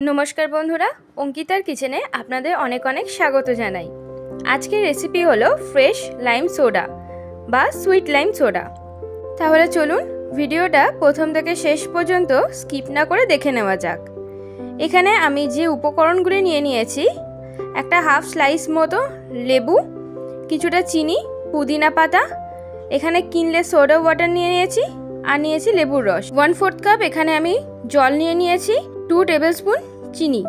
नमस्कार बंधुरा अंकितार किचेने आपनादेर अनेक अनेक स्वागत जानाई। आजकेर recipe hello fresh lime soda बा सुइट लाइम सोडा। ताहले चलुन भिडियोटा प्रथम थेके शेष पर्यन्त स्किप ना करे देखे नेওয়া যাক। एखाने आमी जे उपकरणगुलो निये निয়েছি একটা हाफ स्लाइस मतो लेबू, কিছুটা চিনি, पुदिना पाता, एखाने किनले सोडा वाटार निये निয়েছি আর নিয়েছি লেবুর রস। 1/4 কাপ এখানে আমি জল নিয়ে নিয়েছি, 2 টেবিলস্পুন চিনি।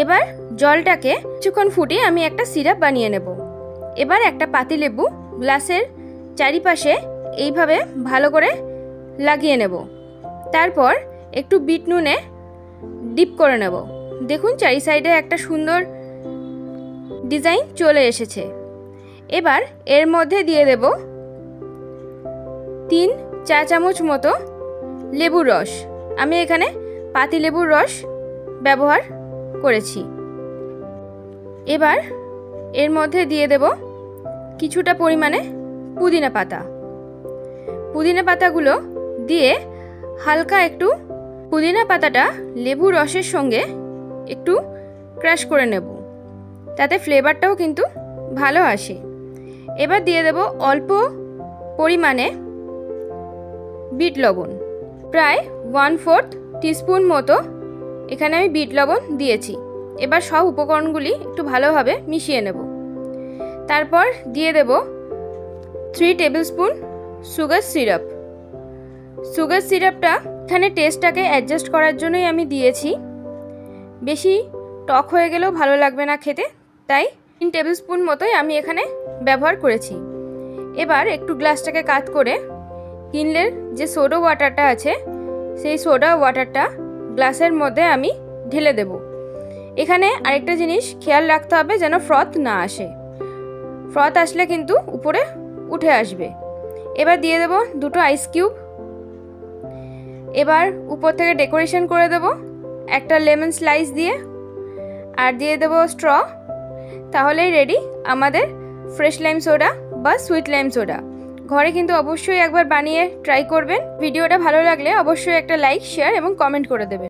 এবার জলটাকে কিছুক্ষণ ফুটিয়ে আমি একটা সিরাপ বানিয়ে নেব। এবার একটা পাতি লেবু গ্লাসের চারিপাশে এইভাবে ভালো করে লাগিয়ে নেব। তারপর একটু বিট নুনে ডিপ করে নেব। দেখুন চারি সাইডে একটা সুন্দর ডিজাইন চলে এসেছে। এবার এর মধ্যে দিয়ে দেব 3 চা চামচ মতো লেবুর রস। আমি এখানে পাতি লেবুর রস ব্যবহার করেছি। এবার এর মধ্যে দিয়ে দেব কিছুটা পরিমাণে পুদিনা পাতা। পুদিনা পাতাগুলো দিয়ে হালকা একটু পুদিনা পাতাটা লেবুর রসের সঙ্গে একটু ক্রাশ করে নেব, তাতে ফ্লেভারটাও কিন্তু ভালো আসে। এবার দিয়ে দেব অল্প পরিমাণে বিট লবণ, প্রায় 1/4 টিস্পুন মতো এখানে আমি বিট লবণ দিয়েছি। এবার সব উপকরণগুলি একটু ভালোভাবে মিশিয়ে নেব। তারপর দিয়ে দেব 3 টেবিলস্পুন সুগার সিরাপ। সুগার সিরাপটা এখানে টেস্টটাকে অ্যাডজাস্ট করার জন্যই আমি দিয়েছি, বেশি টক হয়ে গেলেও ভালো লাগবে না খেতে, তাই 3 টেবিলস্পুন মতোই আমি এখানে ব্যবহার করেছি। এবার একটু গ্লাসটাকে কাত করে কিনলের যে সোডা ওয়াটারটা আছে সেই সোডা ওয়াটারটা গ্লাসের মধ্যে আমি ঢেলে দেব। এখানে আরেকটা জিনিস খেয়াল রাখতে হবে যেন ফ্রথ না আসে, ফ্রথ আসলে কিন্তু উপরে উঠে আসবে। এবার দিয়ে দেব 2টো আইস কিউব। এবার উপর থেকে ডেকোরেশন করে দেব একটা লেমন স্লাইস দিয়ে, আর দিয়ে দেব স্ট্র। তাহলেই রেডি আমাদের ফ্রেশ লাইম সোডা বা সুইট লাইম সোডা। ঘরে কিন্তু অবশ্যই একবার বানিয়ে ট্রাই করবেন। ভিডিওটা ভালো লাগলে অবশ্যই একটা লাইক, শেয়ার এবং কমেন্ট করে দেবেন।